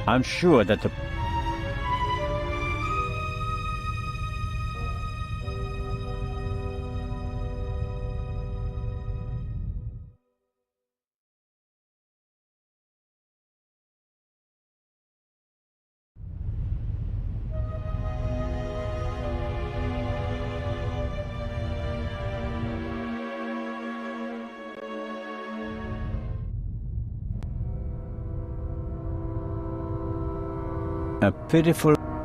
I'm sure that the...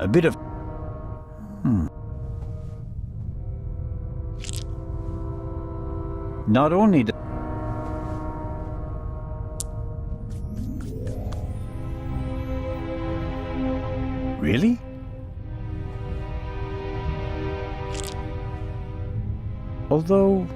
a bit of... Not only the... Really? Although...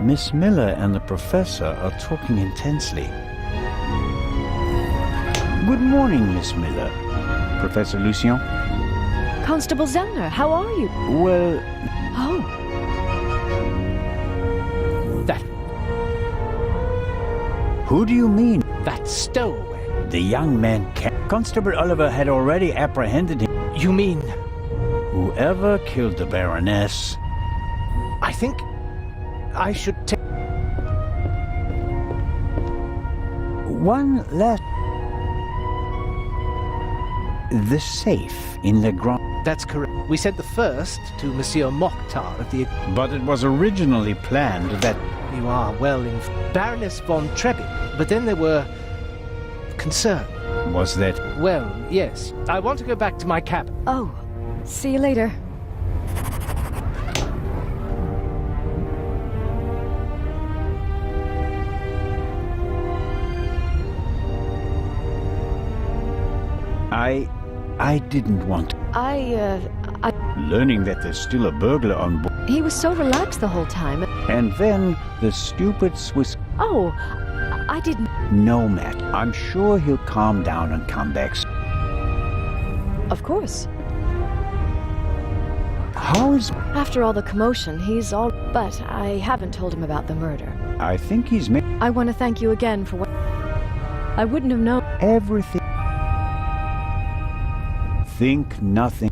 Miss Miller and the professor are talking intensely. Good morning, Miss Miller. Professor Lucien? Constable Zellner, how are you? Well... Oh. That... Who do you mean? That Stowaway. The young man Constable Oliver had already apprehended him. You mean... Whoever killed the Baroness... I think... I should take... One last... The safe in the ground... That's correct. We sent the first to Monsieur Mokhtar at the... But it was originally planned that... You are well in... Baroness von Trebin. But then there were... concern. Was that... Well, yes. I want to go back to my cabin. Oh. See you later. I didn't want to. Learning that there's still a burglar on board. He was so relaxed the whole time. And then the stupid Swiss... Oh, I didn't... No, Matt. I'm sure he'll calm down and come back. Of course. How is... After all the commotion, he's all... But I haven't told him about the murder. I think he's made... I want to thank you again for what... I wouldn't have known... Everything... Think nothing.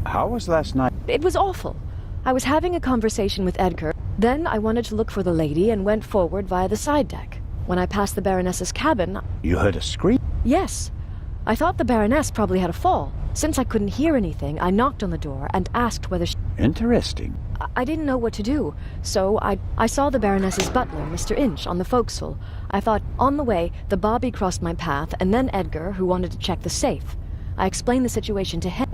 How was last night? It was awful. I was having a conversation with Edgar. Then I wanted to look for the lady and went forward via the side deck. When I passed the Baroness's cabin... You heard a scream? Yes. I thought the Baroness probably had a fall. Since I couldn't hear anything, I knocked on the door and asked whether she... Interesting. I didn't know what to do, so I saw the Baroness's butler, Mr. Inch, on the forecastle. I thought, on the way, the bobby crossed my path, and then Edgar, who wanted to check the safe. I explained the situation to him.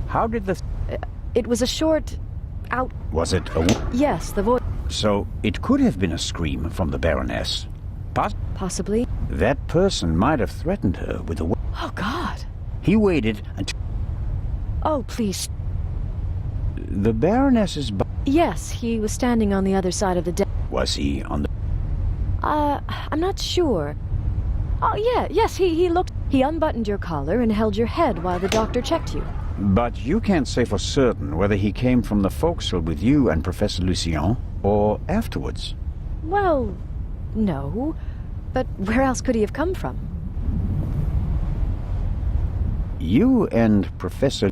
How did the... It was a short... out... Was it a... Yes, the voice... So, it could have been a scream from the Baroness. Possibly. That person might have threatened her with a... Oh, God. He waited until... Oh, please... The Baroness's... Yes, he was standing on the other side of the deck. Was he on the... I'm not sure. Oh, yeah, yes, he looked... He unbuttoned your collar and held your head while the doctor checked you. But you can't say for certain whether he came from the forecastle with you and Professor Lucien, or afterwards. Well, no. But where else could he have come from? You and Professor...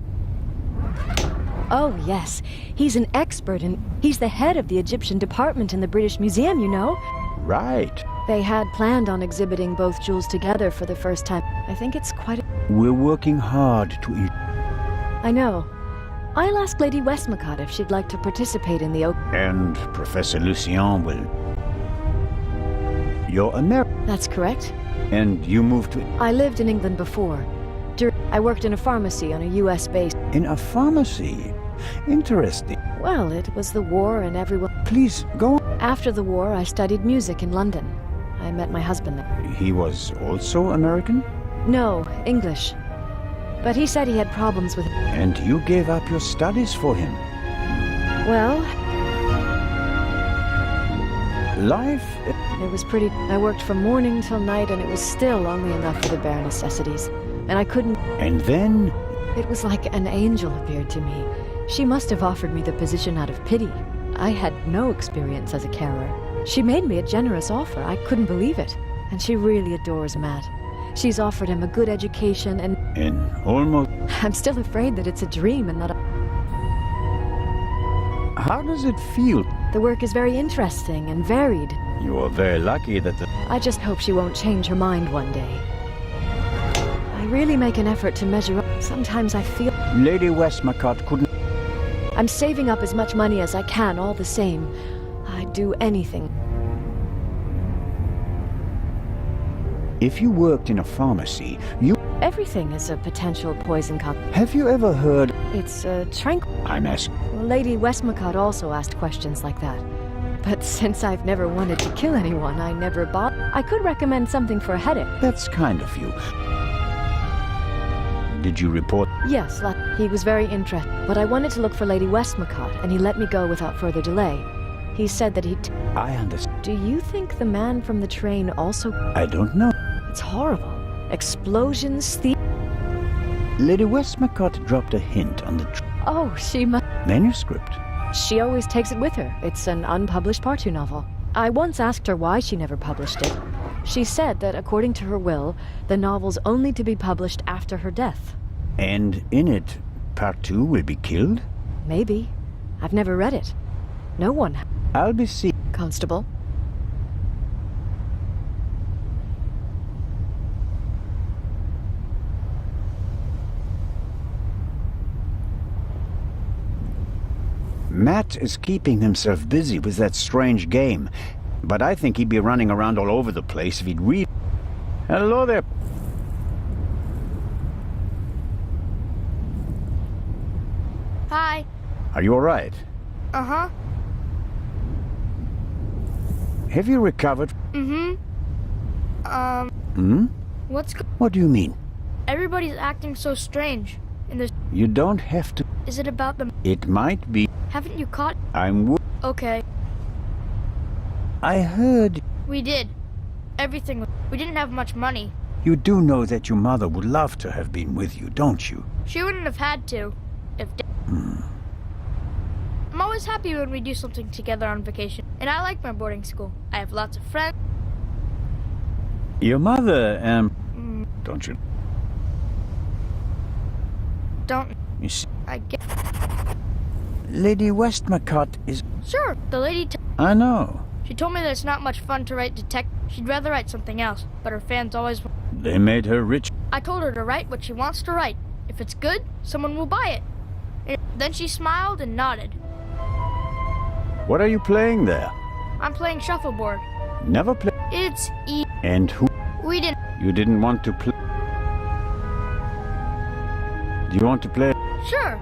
Oh, yes. He's an expert and he's the head of the Egyptian department in the British Museum, you know. Right. They had planned on exhibiting both jewels together for the first time. I think it's quite a... We're working hard to... I know. I'll ask Lady Westmacott if she'd like to participate in the... And Professor Lucien will... You're American. That's correct. And you moved to... I lived in England before. I worked in a pharmacy on a U.S. base. In a pharmacy? Interesting. Well, it was the war and everyone... Please, go on. After the war, I studied music in London. I met my husband there. He was also American? No, English. But he said he had problems with... And you gave up your studies for him? Well... Life... It was pretty... I worked from morning till night and it was still only enough for the bare necessities. And I couldn't... And then... It was like an angel appeared to me. She must have offered me the position out of pity. I had no experience as a carer. She made me a generous offer. I couldn't believe it. And she really adores Matt. She's offered him a good education and... And almost... I'm still afraid that it's a dream and not a... How does it feel? The work is very interesting and varied. You are very lucky that the... I just hope she won't change her mind one day. I really make an effort to measure up. Sometimes I feel... Lady Westmacott couldn't... I'm saving up as much money as I can all the same. I'd do anything. If you worked in a pharmacy, you... Everything is a potential poison Have you ever heard... It's tranquil. I'm asking... Lady Westmacott also asked questions like that. But since I've never wanted to kill anyone, I never bought... I could recommend something for a headache. That's kind of you. Did you report? Yes, he was very interested. But I wanted to look for Lady Westmacott, and he let me go without further delay. He said that he'd... I understand. Do you think the man from the train also... I don't know. It's horrible. Explosions, Lady Westmacott dropped a hint on the... Oh, she must... Manuscript. She always takes it with her. It's an unpublished Partu novel. I once asked her why she never published it. She said that according to her will, the novel's only to be published after her death. And in it, Part 2 will be killed? Maybe. I've never read it. No one. I'll be Constable? Matt is keeping himself busy with that strange game. But I think he'd be running around all over the place if he'd read... Hello there. Hi. Are you all right? Uh-huh. Have you recovered? What do you mean? Everybody's acting so strange. And there's... You don't have to... Is it about them? It might be... Haven't you caught... Okay. I heard... We did. Everything. We didn't have much money. You do know that your mother would love to have been with you, don't you? She wouldn't have had to. If... I'm always happy when we do something together on vacation. And I like my boarding school. I have lots of friends. Your mother, don't you... Don't... You see... I get... Lady Westmacott is... Sure, the lady... I know. She told me that it's not much fun to write She'd rather write something else, but her fans always... They made her rich. I told her to write what she wants to write. If it's good, someone will buy it. And then she smiled and nodded. What are you playing there? I'm playing shuffleboard. Never play... It's And who... We didn't... You didn't want to play... Do you want to play... Sure.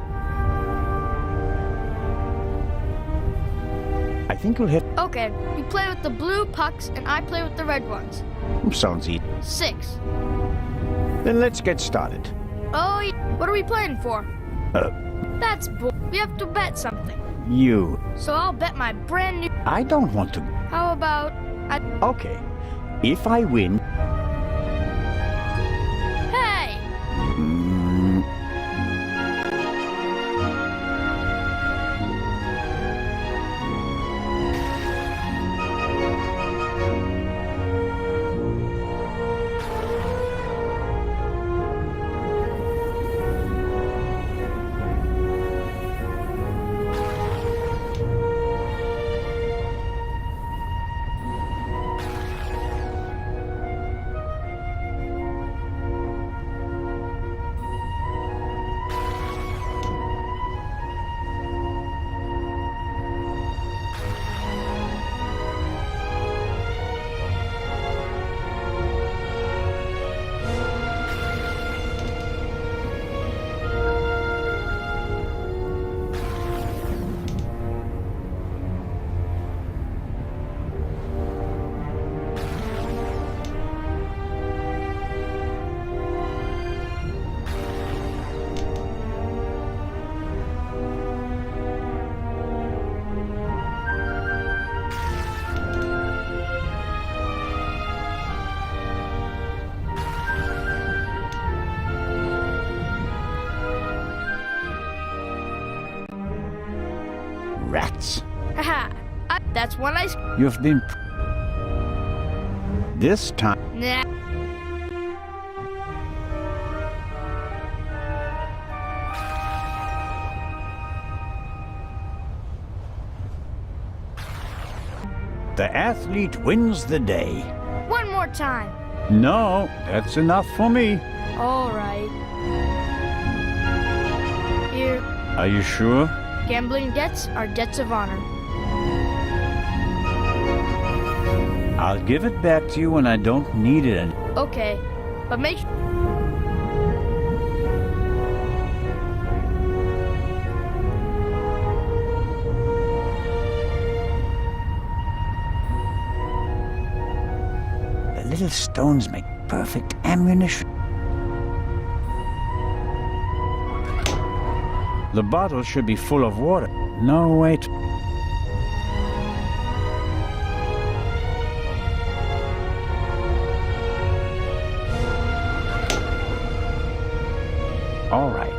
I think you'll hit... Okay, you play with the blue pucks and I play with the red ones. Sounds easy. 6. Then let's get started. Oh, what are we playing for? Uh... That's We have to bet something. You... So I'll bet my brand new... I don't want to... How about... Okay. If I win... Hey! rats. Haha. That's one I... You've been... This time... Nah. The athlete wins the day. One more time. No, that's enough for me. All right. Here. Are you sure? Gambling debts are debts of honor. I'll give it back to you when I don't need it. Okay, but make sure... The little stones make perfect ammunition. The bottle should be full of water. No, wait. All right.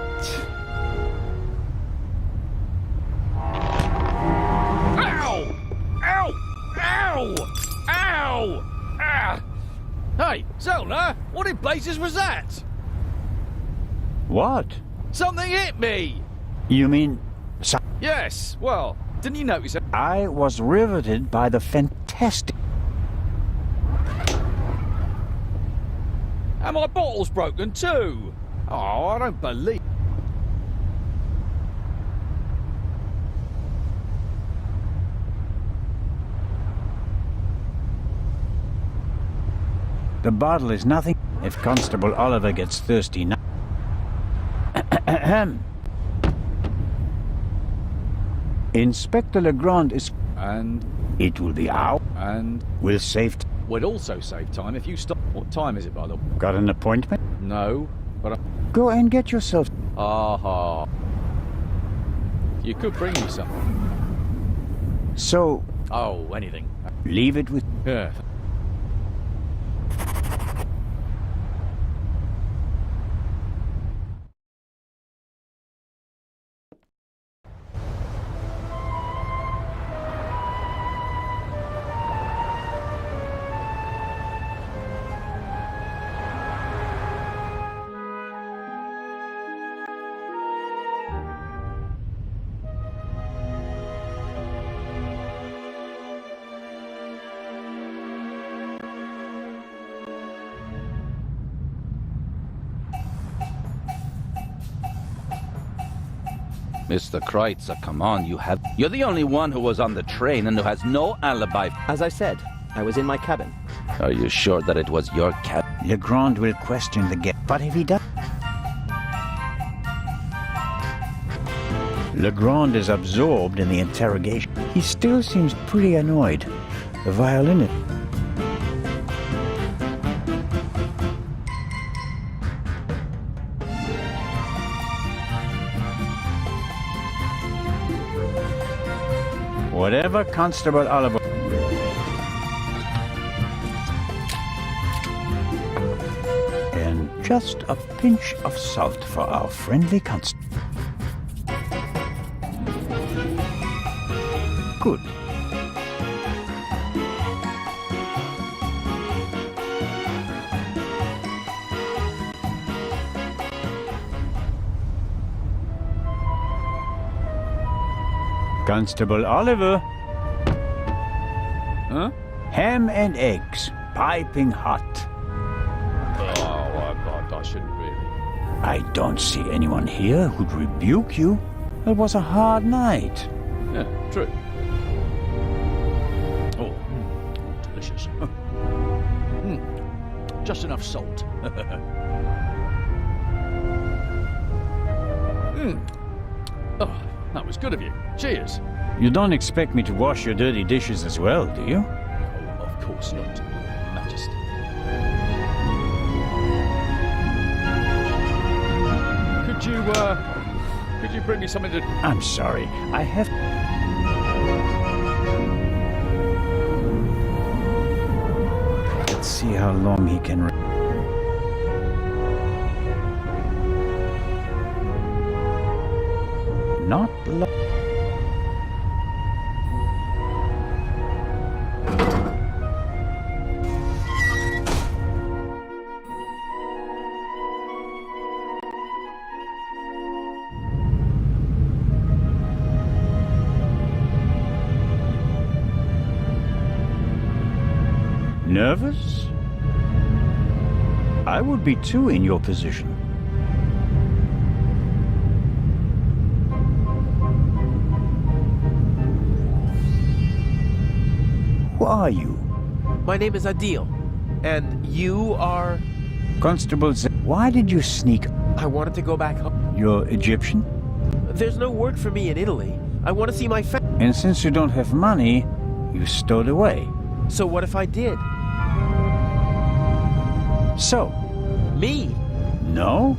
Ow! Ow! Ow! Ow! Ah! Hey, Zelda, what in blazes was that? What? Something hit me! You mean... Yes, well, didn't you notice it? I was riveted by the fantastic... And my bottle's broken too! Oh, I don't believe... The bottle is nothing if Constable Oliver gets thirsty now. Inspector Legrand is... And... It will be out. And... We'll save... Would also save time if you stop... What time is it, by the way? Got an appointment? No, but I... Go and get yourself... Aha. You could bring me something. So, Oh, anything. leave it with... Yeah. Mr. Kreitzer, come on, You're the only one who was on the train and who has no alibi. As I said, I was in my cabin. Are you sure that it was your cab? Legrand will question the guest. But if he does... Legrand is absorbed in the interrogation. He still seems pretty annoyed. The violinist... Whatever Constable Oliver... And just a pinch of salt for our friendly constable. Good. Constable Oliver. Huh? Ham and eggs, piping hot. Oh, I shouldn't really. I don't see anyone here who'd rebuke you. It was a hard night. Yeah, true. Oh, delicious. Just enough salt. Oh, that was good of you. Cheers. You don't expect me to wash your dirty dishes as well, do you? Oh, of course not, Majesty. Could you bring me something to... I'm sorry. I have... Let's see how long he can... Not long. Nervous? I would be too in your position. Who are you? My name is Adil. And you are... Constable why did you sneak? I wanted to go back home. You're Egyptian? There's no work for me in Italy. I want to see my family. And since you don't have money, you stowed away. So what if I did? So? Me? No?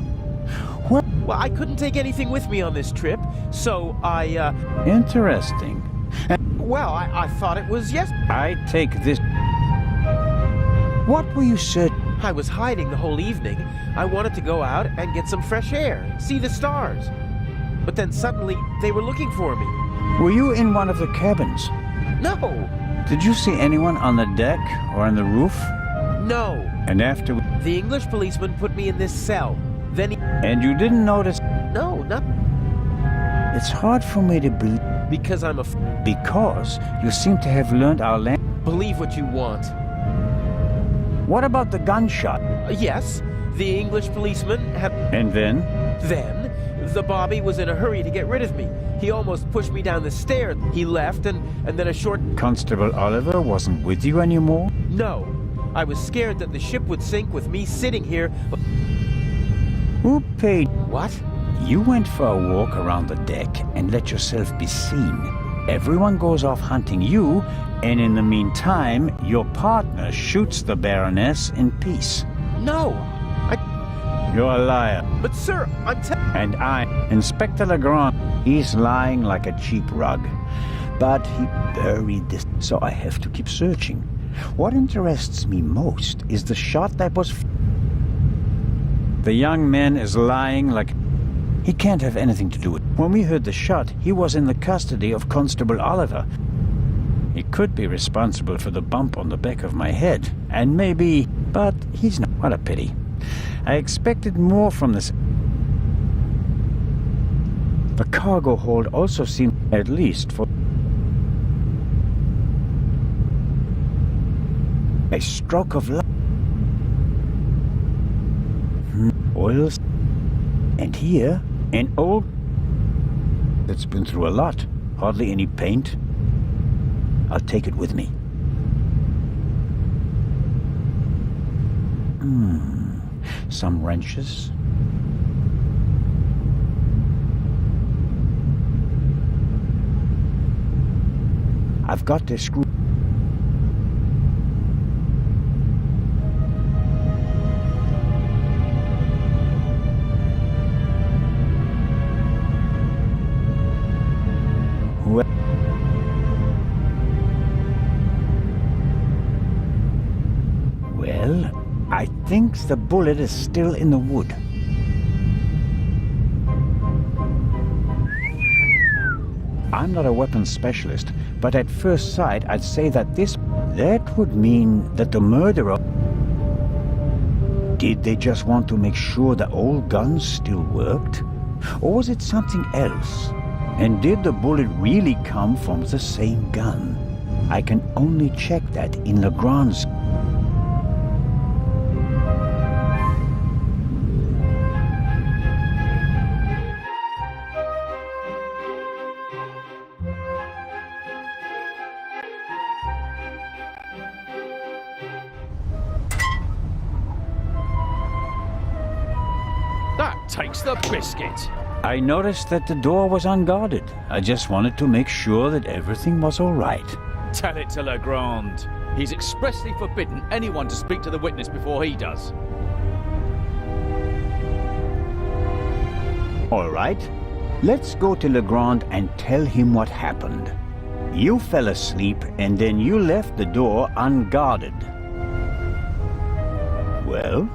What? Well, I couldn't take anything with me on this trip, so I, Interesting. Well, I thought it was yes. I take this... What were you said? I was hiding the whole evening. I wanted to go out and get some fresh air, see the stars. But then suddenly, they were looking for me. Were you in one of the cabins? No! Did you see anyone on the deck or on the roof? No! And after... The English policeman put me in this cell. Then he... And you didn't notice... No, not... It's hard for me to believe... Because I'm a... Because you seem to have learned our language. Believe what you want. What about the gunshot? Yes, the English policeman had... And then? Then, the Bobby was in a hurry to get rid of me. He almost pushed me down the stairs. He left, and then a short... Constable Oliver wasn't with you anymore? No. I was scared that the ship would sink with me sitting here. Who paid? What? You went for a walk around the deck and let yourself be seen. Everyone goes off hunting you, and in the meantime, your partner shoots the Baroness in peace. No! You're a liar. But sir, And Inspector Legrand, he's lying like a cheap rug. But he buried this, so I have to keep searching. What interests me most is the shot that was... The young man is lying like... He can't have anything to do with it. When we heard the shot, he was in the custody of Constable Oliver. He could be responsible for the bump on the back of my head. And maybe... But he's not... What a pity. I expected more from this... The cargo hold also seemed... At least for... A stroke of luck. Oils. And here, an old... That's been through a lot. Hardly any paint. I'll take it with me. Some wrenches. I've got this screw. Well, I think the bullet is still in the wood. I'm not a weapons specialist, but at first sight I'd say that that would mean that the murderer... Did they just want to make sure the old guns still worked? Or was it something else? And did the bullet really come from the same gun? I can only check that in Legrand's... That takes the biscuit. I noticed that the door was unguarded. I just wanted to make sure that everything was all right. Tell it to Legrand. He's expressly forbidden anyone to speak to the witness before he does. All right. Let's go to Legrand and tell him what happened. You fell asleep and then you left the door unguarded. Well,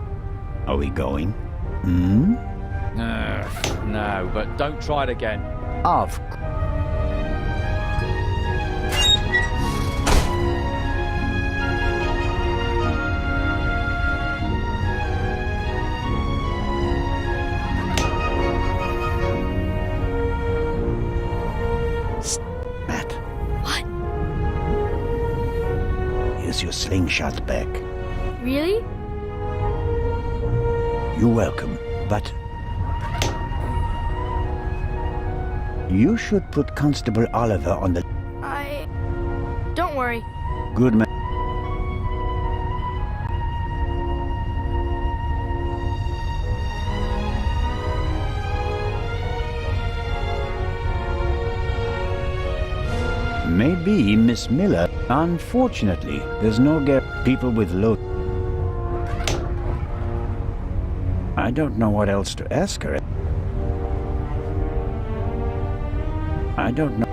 are we going? No, but don't try it again. Of Matt. What? Here's your slingshot back. Really? You're welcome, but... You should put Constable Oliver on the... Don't worry. Good man. Maybe Miss Miller. Unfortunately, there's no people with low... I don't know what else to ask her. I don't know.